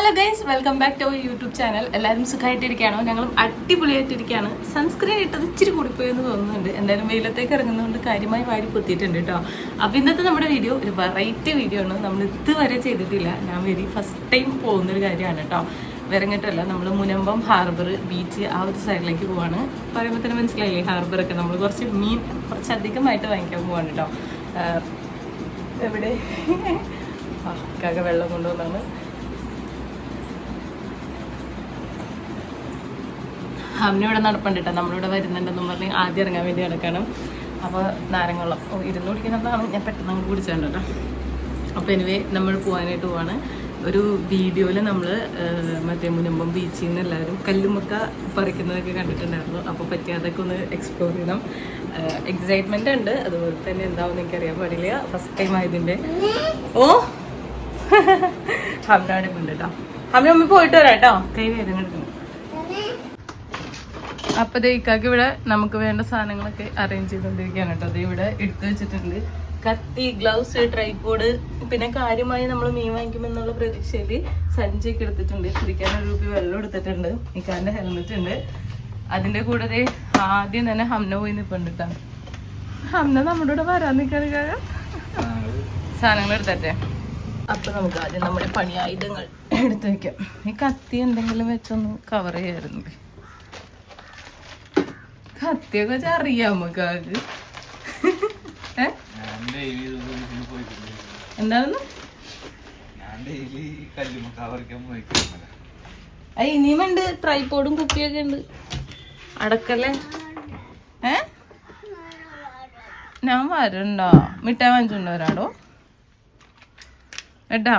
Hello guys, welcome back to our YouTube channel. എല്ലാവരും സുഖമായിട്ടിരിക്കുകയാണോ? ഞങ്ങളും അടിപൊളിയായിട്ടിരിക്കുകയാണ്. സൺസ്ക്രീൻ ഇട്ടത് ഇച്ചിരി കൂടിപ്പോയെന്ന് തോന്നുന്നുണ്ട്. എന്തായാലും വെയിലത്തേക്ക് ഇറങ്ങുന്നതുകൊണ്ട് കാര്യമായി വാരി പൊത്തിയിട്ടുണ്ട് കേട്ടോ. അപ്പോൾ ഇന്നത്തെ നമ്മുടെ വീഡിയോ ഒരു വെറൈറ്റി വീഡിയോ ആണ്. നമ്മൾ ഇതുവരെ ചെയ്തിട്ടില്ല. ഞാൻ ഫസ്റ്റ് ടൈം പോകുന്നൊരു കാര്യമാണ് കേട്ടോ. വിറങ്ങിട്ടല്ല, നമ്മൾ മുനമ്പം ഹാർബർ ബീച്ച് ആ ഒരു സൈഡിലേക്ക് പോവാണ്. പറയുമ്പോൾ തന്നെ മനസ്സിലായില്ലേ, ഹാർബറൊക്കെ നമ്മൾ കുറച്ച് മീൻ കുറച്ചധികമായിട്ട് വാങ്ങിക്കാൻ പോവാണ് കേട്ടോ. എവിടെ കാക്ക വെള്ളം കൊണ്ടുവന്നാണ്. അമ്മനിവിടെ നടപ്പുണ്ടിട്ടോ, നമ്മളിവിടെ വരുന്നുണ്ടെന്നും പറഞ്ഞ് ആദ്യം ഇറങ്ങാൻ വേണ്ടി നടക്കണം. അപ്പോൾ നാരങ്ങവെള്ളം ഇരുന്ന് കുടിക്കുന്നതാണ്. ഞാൻ പെട്ടെന്ന് അങ്ങ് കുടിച്ചാണ് കേട്ടോ. അപ്പോൾ എനിവേ നമ്മൾ പോകാനായിട്ട് പോവാണ്. ഒരു വീഡിയോയിൽ നമ്മൾ മറ്റേ മുനമ്പം ബീച്ചിൽ നിന്ന് എല്ലാവരും കല്ലുമക്ക പറിക്കുന്നതൊക്കെ കണ്ടിട്ടുണ്ടായിരുന്നു. അപ്പോൾ പറ്റി അതൊക്കെ ഒന്ന് എക്സ്പ്ലോർ ചെയ്യണം. എക്സൈറ്റ്മെൻ്റ് ഉണ്ട്, അതുപോലെ തന്നെ എന്താവുമെന്ന് എനിക്കറിയാൻ പാടില്ല. ഫസ്റ്റ് ടൈം ആയതിൻ്റെ ഹംനാടെ ഉണ്ട് കേട്ടോ. ഹംന പോയിട്ട് വരാം കേട്ടോ, കൈ വേദന എടുക്കുന്നു. അപ്പോൾ ഇക്കാക്ക് ഇവിടെ നമുക്ക് വേണ്ട സാധനങ്ങളൊക്കെ അറേഞ്ച് ചെയ്തുകൊണ്ടിരിക്കുകയാണ് കേട്ടോ. അത് ഇവിടെ എടുത്തു വെച്ചിട്ടുണ്ട്. കത്തി, ഗ്ലൗസ്, ട്രൈപോഡ്, പിന്നെ കാര്യമായി നമ്മൾ മീൻ വാങ്ങിക്കുമെന്നുള്ള പ്രതീക്ഷയിൽ സഞ്ചിയൊക്കെ എടുത്തിട്ടുണ്ട്. കുടിക്കാൻ ഒരു രൂപ വെള്ളം എടുത്തിട്ടുണ്ട്. ഇക്കാൻ്റെ ഹെൽമെറ്റ് ഉണ്ട്. അതിൻ്റെ കൂടെ ആദ്യം തന്നെ ഹംന പോയി നിൽപ്പുണ്ടിട്ടാണ്. ഹംന നമ്മുടെ കൂടെ വരാൻ നിൽക്കാൻ സാധനങ്ങൾ എടുത്തട്ടെ. അപ്പം നമുക്ക് ആദ്യം നമ്മുടെ പണി ആയുധങ്ങൾ എടുത്തു വയ്ക്കാം. ഈ കത്തി എന്തെങ്കിലും വെച്ചൊന്ന് കവർ ചെയ്യായിരുന്നു. കത്തിയൊക്കെ വെച്ചാൽ അറിയാം നമുക്ക്. എന്താണെന്ന് ഇനിയും ഉണ്ട്. ട്രൈപോഡും കുപ്പിയൊക്കെ ഉണ്ട്. അടക്കല്ലേ? ഞാൻ വരണ്ടോ? മിഠായി വാങ്ങിച്ചോണ്ട് വരാടോ ഏട്ടാ.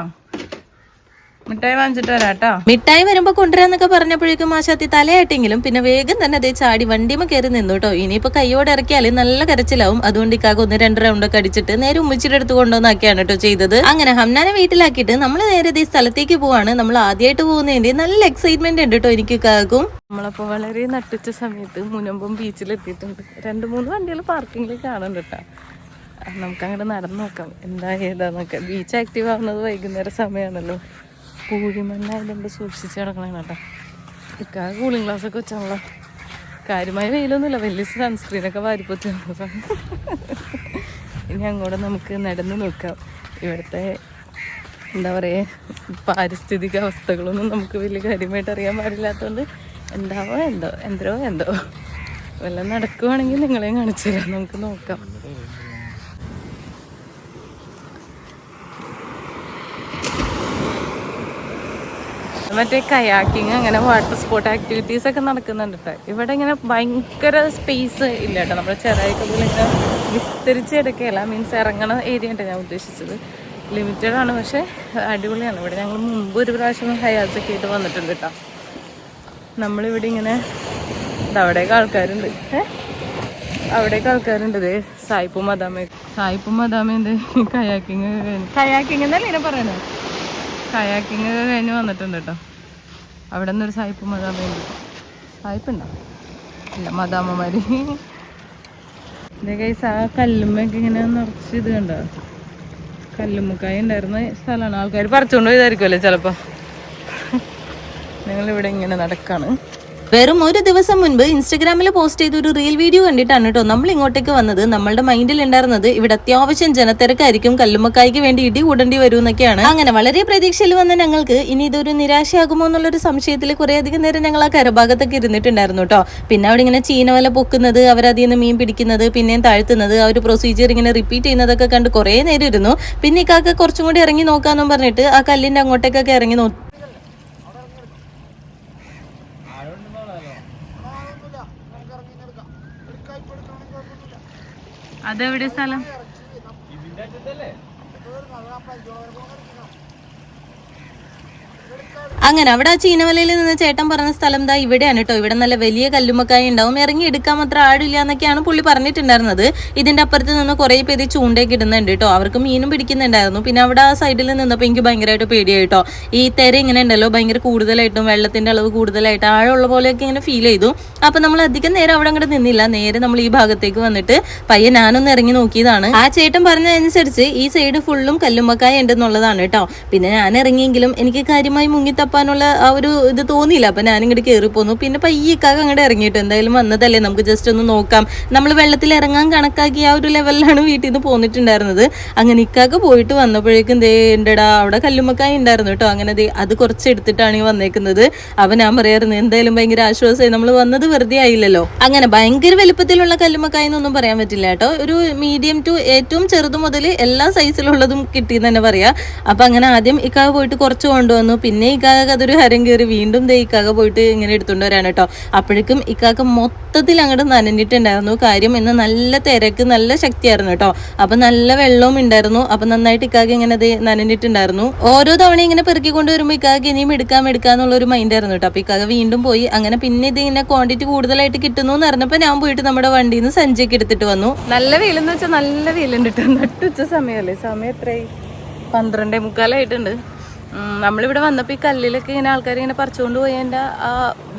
മിഠായി വാങ്ങിച്ചിട്ട് വരാട്ടോ. മിഠായി വരുമ്പോ കൊണ്ടുവരാന്നൊക്കെ പറഞ്ഞപ്പോഴേക്കും ആശാത്തി തലയാട്ടെങ്കിലും പിന്നെ വേഗം തന്നെ അതേ ചാടി വണ്ടിമ കയറി നിന്നു കേട്ടോ. ഇനിയിപ്പോ കൈയോടെ ഇറക്കിയാല് നല്ല കരച്ചിലാവും. അതുകൊണ്ട് ഇക്കാക്ക് 1-2 റൗണ്ടൊക്കെ അടിച്ചിട്ട് നേരെ ഉമ്മച്ചിയുടെ അടുത്ത് കൊണ്ടുവന്നാക്കിയാണ് കേട്ടോ ചെയ്തത്. അങ്ങനെ ഹംനാനെ വീട്ടിലാക്കിയിട്ട് നമ്മൾ നേരെ ഈ സ്ഥലത്തേക്ക് പോവാണ്. നമ്മൾ ആദ്യമായിട്ട് പോകുന്നതിന്റെ നല്ല എക്സൈറ്റ്മെന്റ് ഉണ്ട് കേട്ടോ എനിക്ക് ഇക്കാക്കും. നമ്മളപ്പോ വളരെ നട്ടുച്ച സമയത്ത് മുനമ്പം ബീച്ചിലെത്തിയിട്ടുണ്ട്. 2-3 വണ്ടികൾ പാർക്കിങ്ങിൽ കാണുന്നുണ്ട് കേട്ടോ. നമുക്ക് അങ്ങോട്ട് നടന്നു നോക്കാം എന്താ ഏതാന്നൊക്കെ. ബീച്ച് ആക്റ്റീവ് ആവുന്നത് വൈകുന്നേരം സമയമാണല്ലോ. പൂഴിമണ്ണായതുകൊണ്ട് സൂക്ഷിച്ച് കിടക്കണം കേട്ടോ. ഇക്കാ കൂളിംഗ് ഗ്ലാസ് ഒക്കെ വെച്ചാണല്ലോ. കാര്യമായ വെയിലൊന്നുമില്ല, വലിയ സൺസ്ക്രീനൊക്കെ വാരിപ്പൊച്ചാണ്. ഇനി അങ്ങോട്ട് നമുക്ക് നടന്ന് നോക്കാം. ഇവിടുത്തെ എന്താ പറയുക, പാരിസ്ഥിതിക അവസ്ഥകളൊന്നും നമുക്ക് വലിയ കാര്യമായിട്ട് അറിയാൻ പാടില്ലാത്തതുകൊണ്ട് എന്തോ വല്ല നടക്കുവാണെങ്കിൽ നിങ്ങളെയും കാണിച്ചു തരാം. നമുക്ക് നോക്കാം. മറ്റേ കയാക്കിങ്, അങ്ങനെ വാട്ടർ സ്പോർട്ട് ആക്ടിവിറ്റീസ് ഒക്കെ നടക്കുന്നുണ്ട് കേട്ടോ. ഇവിടെ ഇങ്ങനെ ഭയങ്കര സ്പേസ് ഇല്ല കേട്ടോ. നമ്മുടെ ചെറായിക്ക് പോലെ ഇങ്ങനെ വിസ്തരിച്ച് എടുക്കുകയല്ല, മീൻസ് ഇറങ്ങണ ഏരിയ ഉണ്ട് ഞാൻ ഉദ്ദേശിച്ചത്. ലിമിറ്റഡ് ആണ്, പക്ഷേ അടിപൊളിയാണ്. ഇവിടെ ഞങ്ങൾ മുമ്പ് ഒരു പ്രാവശ്യം ഹയാസൊക്കെ ആയിട്ട് വന്നിട്ടുണ്ട് കേട്ടോ. നമ്മളിവിടെ ഇങ്ങനെ അവിടേക്ക് ആൾക്കാരുണ്ട്. ആൾക്കാരുണ്ട്. ഇതേ സായിപ്പും മദാമേൻ്റെ കയാക്കിങ് എന്നല്ലേ ഇങ്ങനെ പറയണത്. കയാക്കിങ് ഒക്കെ കഴിഞ്ഞ് വന്നിട്ടുണ്ട് കേട്ടോ. അവിടെ നിന്നൊരു സായിപ്പ് മദാമയുണ്ട്. സായിപ്പുണ്ടോ? ഇല്ല, മദാമ്മമാര്. ഇതേ കൈസ് ആ കല്ലുമ്മയൊക്കെ ഇങ്ങനെ നിറച്ച് ഇത് കണ്ടോ. കല്ലുമ്മക്കായ ഉണ്ടായിരുന്ന സ്ഥലമാണ്. ആൾക്കാർ പറിച്ചുകൊണ്ട് പോയതായിരിക്കുമല്ലേ ചിലപ്പോൾ. ഞങ്ങളിവിടെ ഇങ്ങനെ നടക്കാണ്. വെറും ഒരു ദിവസം മുൻപ് ഇൻസ്റ്റഗ്രാമിൽ പോസ്റ്റ് ചെയ്ത ഒരു റീൽ വീഡിയോ കണ്ടിട്ടാണ് കേട്ടോ നമ്മൾ ഇങ്ങോട്ടേക്ക് വന്നത്. നമ്മളുടെ മൈൻഡിൽ ഉണ്ടായിരുന്നത് ഇവിടെ അത്യാവശ്യം ജനത്തിരക്കായിരിക്കും, കല്ലുമ്മക്കായ്ക്ക് വേണ്ടി ഇടി കൂടേണ്ടി വരും എന്നൊക്കെയാണ്. അങ്ങനെ വളരെ പ്രതീക്ഷയിൽ വന്ന ഞങ്ങൾക്ക് ഇനി ഇതൊരു നിരാശയാകുമോ എന്നുള്ളൊരു സംശയത്തിൽ കുറെ അധികം നേരം ഞങ്ങൾ ആ കരഭാഗത്തൊക്കെ ഇരുന്നിട്ടുണ്ടായിരുന്നു കേട്ടോ. പിന്നെ അവിടെ ഇങ്ങനെ ചീനവല പൊക്കുന്നത്, അവരതിൽ നിന്ന് മീൻ പിടിക്കുന്നത്, പിന്നെയും താഴ്ത്തുന്നത്, ആ ഒരു പ്രൊസീജിയർ ഇങ്ങനെ റിപ്പീറ്റ് ചെയ്യുന്നതൊക്കെ കണ്ട് കുറേ നേരം ഇരുന്നു. പിന്നെ ഇക്കാക്ക് കുറച്ചും കൂടി ഇറങ്ങി നോക്കാന്നും പറഞ്ഞിട്ട് ആ കല്ലിന്റെ അങ്ങോട്ടേക്കൊക്കെ ഇറങ്ങി നോക്കി. അതെവിടെ സ്ഥലം? അങ്ങനെ അവിടെ ആ ചീനവലയിൽ നിന്ന് ചേട്ടൻ പറഞ്ഞ സ്ഥലം ദാ ഇവിടെയാണ് കേട്ടോ. ഇവിടെ നല്ല വലിയ കല്ലുമ്മക്കായ ഉണ്ടാവും, ഇറങ്ങി എടുക്കാൻ മാത്രം ആടില്ല എന്നൊക്കെയാണ് പുള്ളി പറഞ്ഞിട്ടുണ്ടായിരുന്നത്. ഇതിന്റെ അപ്പുറത്ത് നിന്ന് കുറെ പേര് ചൂണ്ടയൊക്കെ ഇടുന്നുണ്ട് കേട്ടോ. അവർക്ക് മീനും പിടിക്കുന്നുണ്ടായിരുന്നു. പിന്നെ അവിടെ ആ സൈഡിൽ നിന്നപ്പോൾ എനിക്ക് ഭയങ്കരമായിട്ട് പേടിയായിട്ടോ. ഈ തെര ഇങ്ങനെ ഉണ്ടല്ലോ, ഭയങ്കര കൂടുതലായിട്ടും വെള്ളത്തിന്റെ അളവ് കൂടുതലായിട്ട് ആഴമുള്ള പോലെയൊക്കെ ഇങ്ങനെ ഫീൽ ചെയ്തു. അപ്പൊ നമ്മൾ അധികം നേരം അവിടെ അങ്ങോട്ട് നിന്നില്ല. നേരെ നമ്മൾ ഈ ഭാഗത്തേക്ക് വന്നിട്ട് പയ്യെ ഞാനൊന്ന് ഇറങ്ങി നോക്കിയതാണ്. ആ ചേട്ടൻ പറഞ്ഞതനുസരിച്ച് ഈ സൈഡ് ഫുള്ളും കല്ലുമ്മക്കായ ഉണ്ടെന്നുള്ളതാണ് കേട്ടോ. പിന്നെ ഞാൻ ഇറങ്ങിയെങ്കിലും എനിക്ക് കാര്യമായി മുങ്ങി മുങ്ങിത്തപ്പാനുള്ള ആ ഒരു ഇത് തോന്നിയില്ല. അപ്പം ഞാനിങ്ങോട്ട് കയറി പോന്നു. പിന്നെ പയ്യെ ഇക്കാക്ക അങ്ങോട്ട് ഇറങ്ങിയിട്ട് എന്തായാലും വന്നതല്ലേ നമുക്ക് ജസ്റ്റ് ഒന്ന് നോക്കാം, നമ്മൾ വെള്ളത്തിൽ ഇറങ്ങാൻ കണക്കാക്കി ആ ഒരു ലെവലിലാണ് വീട്ടിൽ നിന്ന് പോന്നിട്ടുണ്ടായിരുന്നത്. അങ്ങനെ ഇക്കാക്ക പോയിട്ട് വന്നപ്പോഴേക്കും ദേ ഉണ്ടടാ അവിടെ കല്ലുമ്മക്കായ ഉണ്ടായിരുന്നു കേട്ടോ. അങ്ങനെ ദേ അത് കുറച്ച് എടുത്തിട്ടാണ് ഈ വന്നേക്കുന്നത്. അപ്പം ഞാൻ പറയായിരുന്നു എന്തായാലും ഭയങ്കര ആശ്വാസമായി, നമ്മൾ വന്നത് വെറുതെ ആയില്ലല്ലോ. അങ്ങനെ ഭയങ്കര വലുപ്പത്തിലുള്ള കല്ലുമ്മക്കായ എന്നൊന്നും പറയാൻ പറ്റില്ല കേട്ടോ. ഒരു മീഡിയം ടു ഏറ്റവും ചെറുത് മുതൽ എല്ലാ സൈസിലുള്ളതും കിട്ടിയെന്ന് തന്നെ പറയാം. അപ്പം അങ്ങനെ ആദ്യം ഇക്കാക പോയിട്ട് കുറച്ച് കൊണ്ടുവന്നു. പിന്നെ ഇക്കാക അതൊരു ഹരം കയറി വീണ്ടും ദേ ഇക്കാക പോയിട്ട് ഇങ്ങനെ എടുത്തുകൊണ്ട് വരാണ് കേട്ടോ. അപ്പോഴേക്കും ഇക്കാക്ക മൊത്തത്തിൽ അങ്ങോട്ട് നനഞ്ഞിട്ടുണ്ടായിരുന്നു. കാര്യം ഇന്ന് നല്ല തിരക്ക്, നല്ല ശക്തിയായിരുന്നു കേട്ടോ. അപ്പം നല്ല വെള്ളവും ഉണ്ടായിരുന്നു. അപ്പം നന്നായിട്ട് ഇക്കാക്ക ഇങ്ങനെ അത് നനഞ്ഞിട്ടുണ്ടായിരുന്നു. ഓരോ തവണ ഇങ്ങനെ പെറുക്കിക്കൊണ്ട് വരുമ്പോൾ ഇക്കാക്ക ഇനിയും എടുക്കാന്നുള്ളൊരു മൈൻഡായിരുന്നു കേട്ടോ. അപ്പം ഇക്കാക്ക വീണ്ടും പോയി. അങ്ങനെ പിന്നെ ഇത് ഇങ്ങനെ ക്വാണ്ടിറ്റി കൂടുതലായിട്ട് കിട്ടുന്നു എന്ന് പറഞ്ഞപ്പോൾ ഞാൻ പോയിട്ട് നമ്മുടെ വണ്ടിയിൽ നിന്ന് സഞ്ചിയൊക്കെ എടുത്തിട്ട് വന്നു. നല്ല വെയിലെന്ന് വെച്ചാൽ നല്ല വെയിലുണ്ട് കേട്ടോ. നട്ടുച്ച സമയമല്ലേ, സമയം എത്രയായി? 12:45 നമ്മളിവിടെ വന്നപ്പോൾ ഈ കല്ലിലൊക്കെ ഇങ്ങനെ ആൾക്കാർ ഇങ്ങനെ പറിച്ചുകൊണ്ട് പോയി അതിൻ്റെ ആ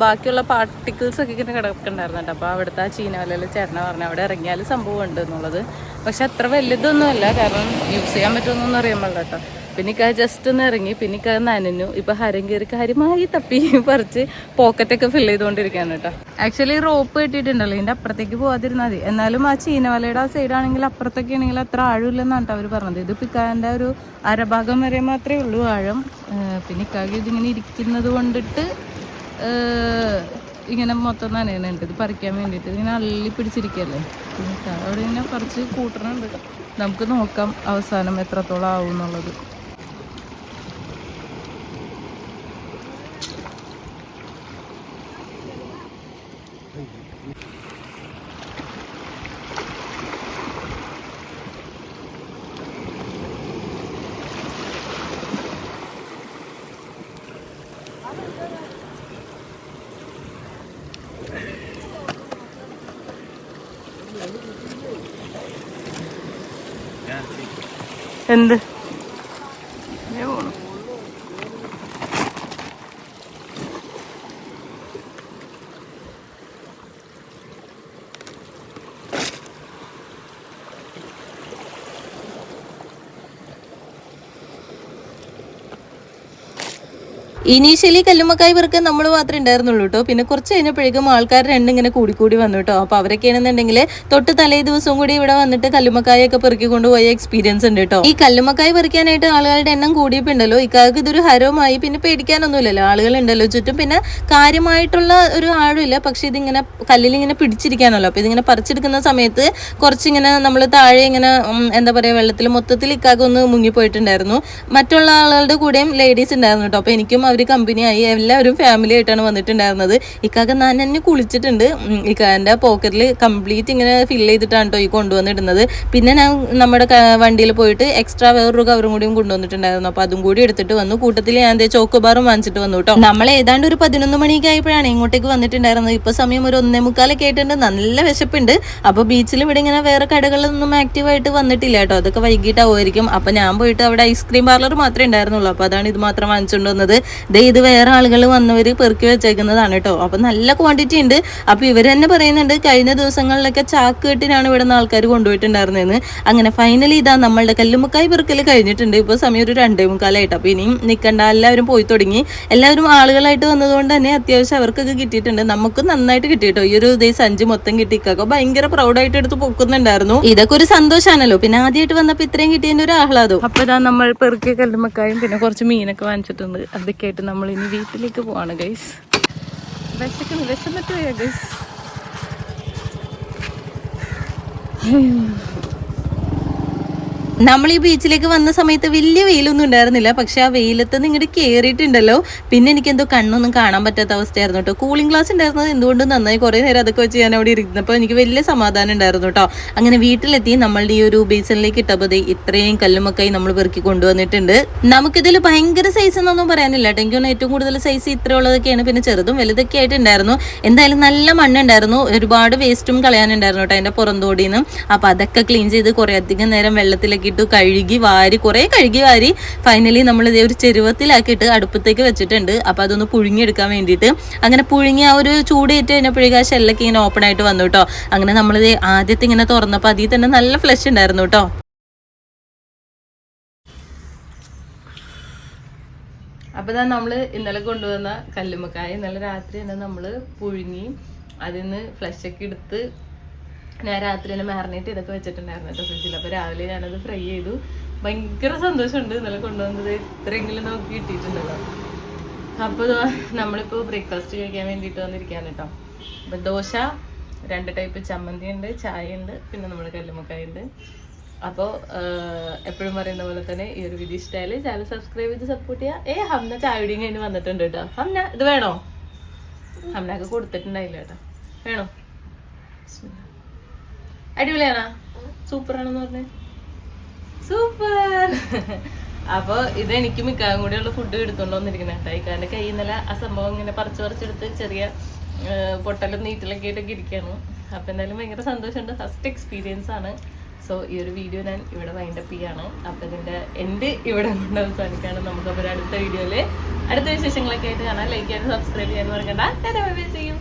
ബാക്കിയുള്ള പാർട്ടിക്കിൾസ് ഒക്കെ ഇങ്ങനെ കിടക്കുന്നുണ്ടായിരുന്നു കേട്ടോ. അപ്പോൾ അവിടുത്തെ ആ ചീനവലയിൽ ചേട്ടന പറഞ്ഞ അവിടെ ഇറങ്ങിയാൽ സംഭവം ഉണ്ട് എന്നുള്ളത്. പക്ഷെ അത്ര വലിയതൊന്നുമല്ല, കാരണം യൂസ് ചെയ്യാൻ പറ്റുമെന്നൊന്നും അറിയാൻ പാടില്ല കേട്ടോ. പിന്നെ ഇക്കാ ജസ്റ്റ് ഒന്ന് ഇറങ്ങി, പിന്നെ ഇക്കാ നനഞ്ഞു. ഇപ്പം ഹരം കയറി കാര്യമായി തപ്പി പറിച്ച് പോക്കറ്റൊക്കെ ഫില്ല് ചെയ്തുകൊണ്ടിരിക്കുകയാണ് കേട്ടോ. ആക്ച്വലി റോപ്പ് കെട്ടിയിട്ടുണ്ടല്ലോ, ഇതിൻ്റെ അപ്പുറത്തേക്ക് പോകാതിരുന്നാൽ മതി. എന്നാലും ആ ചീനവലയുടെ ആ സൈഡാണെങ്കിൽ അപ്പുറത്തൊക്കെ ആണെങ്കിൽ അത്ര ആഴമില്ലെന്നാണ് കേട്ടോ അവർ പറഞ്ഞത്. ഇത് ഇക്കാൻ്റെ ഒരു അരഭാഗം വരെ മാത്രമേ ഉള്ളൂ ആഴം. പിന്നെ ഇക്കാക്ക് ഇതിങ്ങനെ ഇരിക്കുന്നത് കൊണ്ടിട്ട് ഇങ്ങനെ മൊത്തം നനയുന്നുണ്ട്. ഇത് പറിക്കാൻ വേണ്ടിയിട്ട് ഇങ്ങനെ അള്ളി പിടിച്ചിരിക്കുകയല്ലേ. പിന്നെ അവിടെ ഇങ്ങനെ പറിച്ച് കൂട്ടണുണ്ട്. നമുക്ക് നോക്കാം അവസാനം എത്രത്തോളം ആവും എന്നുള്ളത്. എന്ത് ഇനീഷ്യലി കല്ലുമ്മക്കായ് പെറുക്കാൻ നമ്മൾ മാത്രമേ ഉണ്ടായിരുന്നുള്ളൂ കേട്ടോ. പിന്നെ കുറച്ച് കഴിഞ്ഞപ്പോഴേക്കും ആൾക്കാർ രണ്ടിങ്ങനെ കൂടി വന്നു കേട്ടോ. അപ്പോൾ അവരൊക്കെയാണെന്നുണ്ടെങ്കിൽ തൊട്ട് തലേ ദിവസവും കൂടി ഇവിടെ വന്നിട്ട് കല്ലുമ്മക്കായൊക്കെ പെറുക്കി കൊണ്ടുപോയ എക്സ്പീരിയൻസ് ഉണ്ട് കേട്ടോ. ഈ കല്ലുമ്മക്കായ് പെറുക്കാനായിട്ട് ആളുകളുടെ എണ്ണം കൂടിയപ്പോണ്ടല്ലോ ഇക്കാർക്ക് ഇതൊരു ഹരവുമായി. പിന്നെ പേടിക്കാനൊന്നുമില്ലല്ലോ, ആളുകളുണ്ടല്ലോ ചുറ്റും. പിന്നെ കാര്യമായിട്ടുള്ള ഒരു ആഴുമില്ല, പക്ഷെ ഇതിങ്ങനെ കല്ലിലിങ്ങനെ പിടിച്ചിരിക്കാനല്ലോ. അപ്പോൾ ഇതിങ്ങനെ പറിച്ചെടുക്കുന്ന സമയത്ത് കുറച്ചിങ്ങനെ നമ്മൾ താഴെ ഇങ്ങനെ എന്താ പറയുക വെള്ളത്തിൽ മൊത്തത്തിൽ ഇക്കാക്ക് ഒന്ന് മുങ്ങിപ്പോയിട്ടുണ്ടായിരുന്നു. മറ്റുള്ള ആളുകളുടെ കൂടെയും ലേഡീസ് ഉണ്ടായിരുന്നു കേട്ടോ. അപ്പോൾ എനിക്കും അവർ കമ്പനിയായി, എല്ലാവരും ഫാമിലി ആയിട്ടാണ് വന്നിട്ടുണ്ടായിരുന്നത്. ഇക്കാക്ക നനഞ്ഞ് കുളിച്ചിട്ടുണ്ട്. ഇക്കാൻ്റെ പോക്കറ്റിൽ കംപ്ലീറ്റ് ഇങ്ങനെ ഫില്ല് ചെയ്തിട്ടാണ് കേട്ടോ ഈ കൊണ്ടുവന്നിടുന്നത്. പിന്നെ ഞാൻ നമ്മുടെ വണ്ടിയിൽ പോയിട്ട് എക്സ്ട്രാ വേറൊരു കവറും കൂടിയും കൊണ്ടുവന്നിട്ടുണ്ടായിരുന്നു. അപ്പോൾ അതും കൂടി എടുത്തിട്ട് വന്നു. കൂട്ടത്തിൽ ഞാൻ ചോക്കോബാറും വാങ്ങിച്ചിട്ട് വന്നു കേട്ടോ. നമ്മൾ ഏതാണ്ട് ഒരു 11 മണിയൊക്കെ ആയപ്പോഴാണ് ഇങ്ങോട്ടേക്ക് വന്നിട്ടുണ്ടായിരുന്നത്. ഇപ്പോൾ സമയം ഒരു 1:45 ആയിട്ടുണ്ട്. നല്ല വിശപ്പുണ്ട്. അപ്പോൾ ബീച്ചിൽ ഇവിടെ ഇങ്ങനെ വേറെ കടകളിലൊന്നും ആക്റ്റീവായിട്ട് വന്നിട്ടില്ല കേട്ടോ. അതൊക്കെ വൈകിട്ടാവുമായിരിക്കും. അപ്പോൾ ഞാൻ പോയിട്ട് അവിടെ ഐസ്ക്രീം പാർലർ മാത്രമേ ഉണ്ടായിരുന്നുള്ളൂ. അപ്പോൾ അതാണ് ഇത് മാത്രം വാങ്ങിച്ചുകൊണ്ട് വന്നത്. ഇത് വേറെ ആളുകൾ വന്നവർ പെറുക്കി വെച്ചേക്കുന്നതാണ് കേട്ടോ. അപ്പം നല്ല ക്വാണ്ടിറ്റി ഉണ്ട്. അപ്പോൾ ഇവർ തന്നെ പറയുന്നുണ്ട് കഴിഞ്ഞ ദിവസങ്ങളിലൊക്കെ ചാക്ക് കെട്ടിനാണ് ഇവിടെ നിന്ന് ആൾക്കാർ കൊണ്ടുപോയിട്ടുണ്ടായിരുന്നതെന്ന്. അങ്ങനെ ഫൈനലി ഇതാ നമ്മളുടെ കല്ലുമ്മക്കായ് പെറുക്കൽ കഴിഞ്ഞിട്ടുണ്ട്. ഇപ്പോൾ സമയം ഒരു 2:45. അപ്പോൾ ഇനിയും നിൽക്കണ്ട, എല്ലാവരും പോയി തുടങ്ങി. എല്ലാവരും ആളുകളായിട്ട് വന്നതുകൊണ്ട് തന്നെ അത്യാവശ്യം അവർക്കൊക്കെ കിട്ടിയിട്ടുണ്ട്. നമുക്ക് നന്നായിട്ട് കിട്ടിയിട്ടോ. ഈ ഒരു സഞ്ചി മൊത്തം കിട്ടിക്കൊക്കെ ഭയങ്കര പ്രൗഡായിട്ട് എടുത്ത് പൊക്കുന്നുണ്ടായിരുന്നു. ഇതൊക്കെ ഒരു സന്തോഷമാണല്ലോ. പിന്നെ ആദ്യമായിട്ട് വന്നപ്പോൾ ഇത്രയും കിട്ടിയതിൻ്റെ ഒരു ആഹ്ലാദം. അപ്പോൾ ഇതാ നമ്മൾ പെറുക്കിയ കല്ലുമ്മക്കായും പിന്നെ കുറച്ച് മീനൊക്കെ വാങ്ങിച്ചിട്ടുണ്ട്. അതൊക്കെ ആയിട്ട് നമ്മൾ ഇനി വീട്ടിലേക്ക് പോവാണ് ഗൈസ്. വിശന്നിട്ട് പോയാ ഗൈസ്. നമ്മൾ ഈ ബീച്ചിലേക്ക് വന്ന സമയത്ത് വലിയ വെയിലൊന്നും ഉണ്ടായിരുന്നില്ല. പക്ഷെ ആ വെയിലത്ത് നിന്ന് ഇങ്ങോട്ട് കയറിയിട്ടുണ്ടല്ലോ, പിന്നെ എനിക്കെന്തോ കണ്ണൊന്നും കാണാൻ പറ്റാത്ത അവസ്ഥയായിരുന്നു കേട്ടോ. കൂളിംഗ് ഗ്ലാസ് ഉണ്ടായിരുന്നത് എന്തുകൊണ്ട് നന്നായി. കുറേ നേരം അതൊക്കെ വെച്ച് ഞാൻ അവിടെ ഇരുന്നപ്പോൾ എനിക്ക് വലിയ സമാധാനം ഉണ്ടായിരുന്നു കേട്ടോ. അങ്ങനെ വീട്ടിലെത്തി നമ്മളുടെ ഈ ഒരു ബേസിനിലേക്ക് ഇട്ടപ്പോൾ ഇത്രയും കല്ലുമ്മക്കായി നമ്മൾ പെറുക്കി കൊണ്ടുവന്നിട്ടുണ്ട്. നമുക്കിതിൽ ഭയങ്കര സൈസ് എന്നൊന്നും പറയാനില്ല കേട്ടോ. എനിക്ക് തോന്നുന്നു ഏറ്റവും കൂടുതൽ സൈസ് ഇത്രയുള്ളതൊക്കെയാണ്. പിന്നെ ചെറുതും വലുതൊക്കെ ആയിട്ടുണ്ടായിരുന്നു. എന്തായാലും നല്ല മണ്ണുണ്ടായിരുന്നു. ഒരുപാട് വേസ്റ്റും കളയാനുണ്ടായിരുന്നു കേട്ടോ അതിൻ്റെ പുറന്തോടിയിൽ നിന്ന്. അപ്പോൾ അതൊക്കെ ക്ലീൻ ചെയ്ത് കുറേ അധികം നേരം വെള്ളത്തിലേക്ക് ഇട്ട് കഴുകി വാരി ഫൈനലി നമ്മൾ ഇതേ ഒരു ചെരുവത്തിലാക്കിയിട്ട് അടുപ്പത്തേക്ക് വെച്ചിട്ടുണ്ട്. അപ്പോൾ അതൊന്ന് പുഴുങ്ങിയെടുക്കാൻ വേണ്ടിയിട്ട്. അങ്ങനെ പുഴുങ്ങി ആ ഒരു ചൂടേറ്റ് കഴിഞ്ഞപ്പോഴേക്കും ആ ഷെല്ലൊക്കെ ഇങ്ങനെ ഓപ്പൺ ആയിട്ട് വന്നു കേട്ടോ. അങ്ങനെ നമ്മളിത് ആദ്യത്തെ ഇങ്ങനെ തുറന്നപ്പോൾ അതിൽ തന്നെ നല്ല ഫ്ലഷ് ഉണ്ടായിരുന്നു കേട്ടോ. അപ്പോൾ ഇതാ നമ്മൾ ഇന്നലെ കൊണ്ടുവന്ന കല്ലുമ്മക്കായ ഇന്നലെ രാത്രി തന്നെ നമ്മൾ പുഴുങ്ങി അതിൽ നിന്ന് ഫ്ലഷൊക്കെ എടുത്ത് ഞാൻ രാത്രി തന്നെ മാറിനേറ്റ് ഇതൊക്കെ വെച്ചിട്ടുണ്ടായിരുന്നു കേട്ടോ ഫ്രിഡ്ജിൽ. അപ്പോൾ രാവിലെ ഞാനത് ഫ്രൈ ചെയ്തു. ഭയങ്കര സന്തോഷമുണ്ട് ഇന്നലെ കൊണ്ടുവന്നത് ഇത്രയെങ്കിലും നമുക്ക് കിട്ടിയിട്ടുണ്ടല്ലോ. അപ്പോൾ നമ്മളിപ്പോൾ ബ്രേക്ക്ഫാസ്റ്റ് കഴിക്കാൻ വേണ്ടിയിട്ട് വന്നിരിക്കുകയാണ് കേട്ടോ. അപ്പം ദോശ, 2 ടൈപ്പ് ചമ്മന്തി ഉണ്ട്, ചായ ഉണ്ട്, പിന്നെ നമ്മൾ കല്ലുമ്മക്കായ ഉണ്ട്. അപ്പോൾ എപ്പോഴും പറയുന്ന പോലെ തന്നെ ഈ ഒരു വീഡിയോ ഇഷ്ടമായാലും ചാനൽ സബ്സ്ക്രൈബ് ചെയ്ത് സപ്പോർട്ട് ചെയ്യുക. ഹംന ചായ കുടിയും കഴിഞ്ഞ് വന്നിട്ടുണ്ട് കേട്ടോ. ഹംന ഇത് വേണോ? ഹംനക്ക് കൊടുത്തിട്ടുണ്ടായില്ല കേട്ടോ. വേണോ? അടിപൊളിയാണോ? സൂപ്പറാണെന്ന് പറഞ്ഞേ. സൂപ്പർ. അപ്പോൾ ഇതെനിക്ക് മിക്കാൻ കൂടിയുള്ള ഫുഡ് എടുത്തുകൊണ്ട് വന്നിരിക്കുന്നത് കേട്ടോ. ഇക്കാരൻ്റെ കയ്യിൽ നിന്നല്ല ആ സംഭവം ഇങ്ങനെ പറിച്ചെടുത്ത് ചെറിയ പൊട്ടലും നീറ്റലൊക്കെ ആയിട്ടൊക്കെ ഇരിക്കുകയാണ്. അപ്പോൾ എന്തായാലും ഭയങ്കര സന്തോഷമുണ്ട്. ഫസ്റ്റ് എക്സ്പീരിയൻസ് ആണ്. സോ ഈ ഒരു വീഡിയോ ഞാൻ ഇവിടെ വൈൻഡപ്പ് ചെയ്യാണ്. അപ്പോൾ ഇതിൻ്റെ എൻ്റെ ഇവിടെ കൊണ്ട് അവസാനിക്കാണ്. നമുക്കപ്പോൾ അടുത്ത വീഡിയോയിൽ അടുത്ത വിശേഷങ്ങളൊക്കെ ആയിട്ട് കാണാം. ലൈക്ക് ചെയ്യാനും സബ്സ്ക്രൈബ് ചെയ്യാനും മറക്കണ്ട. ചെയ്യും.